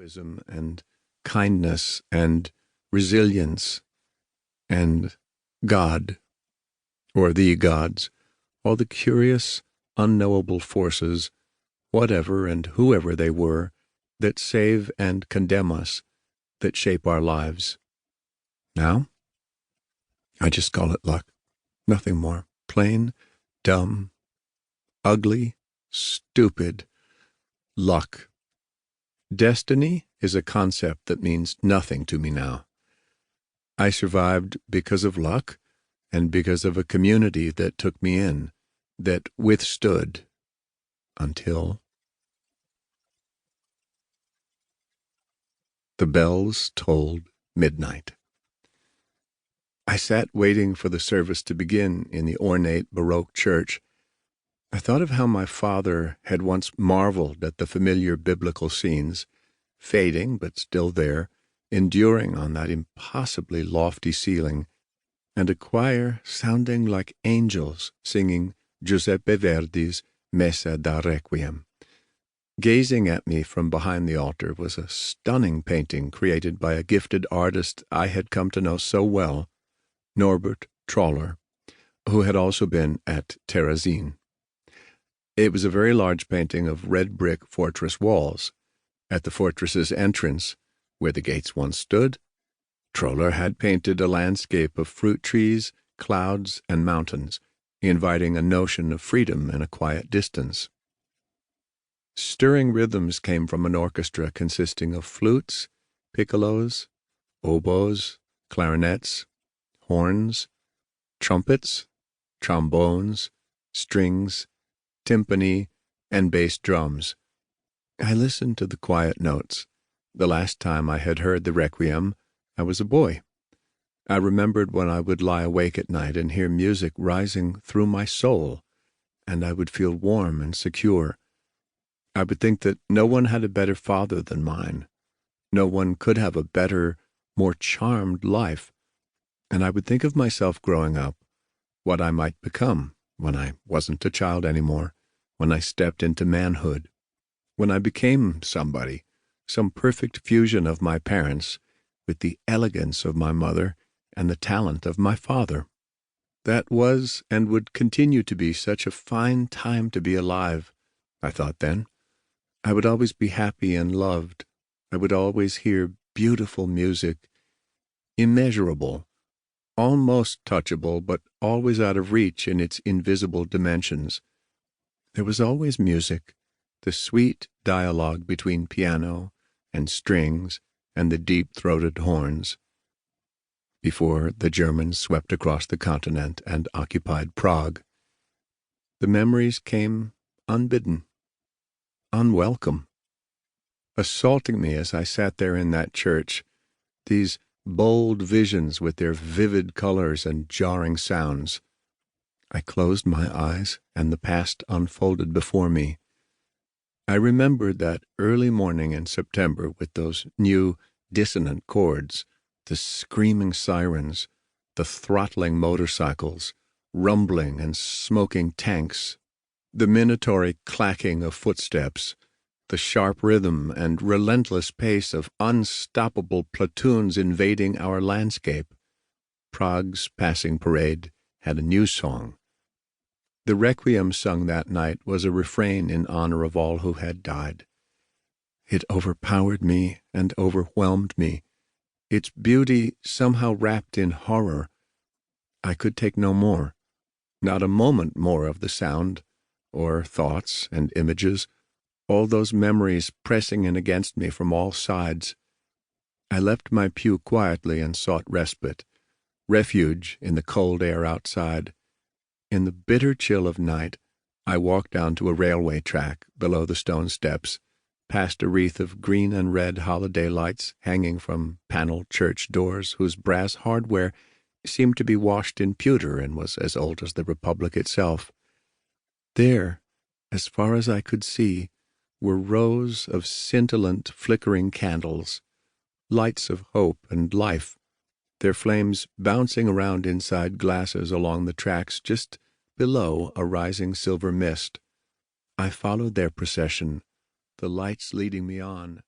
heroism and kindness and resilience and God, or the gods, all the curious, unknowable forces, whatever and whoever they were, that save and condemn us, that shape our lives. Now, I just call it luck. Nothing more. Plain, dumb, ugly, stupid luck. Destiny is a concept that means nothing to me now. I survived because of luck and because of a community that took me in, that withstood until the bells tolled midnight. I sat waiting for the service to begin in the ornate Baroque church. I thought of how my father had once marveled at the familiar biblical scenes, fading but still there, enduring on that impossibly lofty ceiling, and a choir sounding like angels singing Giuseppe Verdi's Messa da Requiem. Gazing at me from behind the altar was a stunning painting created by a gifted artist I had come to know so well, Norbert Troller, who had also been at Terezin. It was a very large painting of red brick fortress walls. At the fortress's entrance, where the gates once stood, Troller had painted a landscape of fruit trees, clouds, and mountains, inviting a notion of freedom and a quiet distance. Stirring rhythms came from an orchestra consisting of flutes, piccolos, oboes, clarinets, horns, trumpets, trombones, strings, timpani, and bass drums. I listened to the quiet notes. The last time I had heard the Requiem, I was a boy. I remembered when I would lie awake at night and hear music rising through my soul, and I would feel warm and secure. I would think that no one had a better father than mine. No one could have a better, more charmed life. And I would think of myself growing up, what I might become when I wasn't a child anymore, when I stepped into manhood, when I became somebody, some perfect fusion of my parents with the elegance of my mother and the talent of my father. That was and would continue to be such a fine time to be alive, I thought then. I would always be happy and loved. I would always hear beautiful music, immeasurable, almost touchable, but always out of reach in its invisible dimensions. There was always music, the sweet dialogue between piano and strings and the deep-throated horns, before the Germans swept across the continent and occupied Prague. The memories came unbidden, unwelcome, assaulting me as I sat there in that church, these bold visions with their vivid colors and jarring sounds. I closed my eyes, and the past unfolded before me. I remembered that early morning in September with those new dissonant chords, the screaming sirens, the throttling motorcycles, rumbling and smoking tanks, the minatory clacking of footsteps, the sharp rhythm and relentless pace of unstoppable platoons invading our landscape. Prague's passing parade had a new song. The Requiem sung that night was a refrain in honor of all who had died. It overpowered me and overwhelmed me. Its beauty somehow wrapped in horror. I could take no more, not a moment more of the sound, or thoughts and images, all those memories pressing in against me from all sides. I left my pew quietly and sought respite, refuge in the cold air outside. In the bitter chill of night, I walked down to a railway track below the stone steps, past a wreath of green and red holiday lights hanging from paneled church doors whose brass hardware seemed to be washed in pewter and was as old as the Republic itself. There, as far as I could see, were rows of scintillant, flickering candles, lights of hope and life, their flames bouncing around inside glasses along the tracks just below a rising silver mist. I followed their procession, the lights leading me on,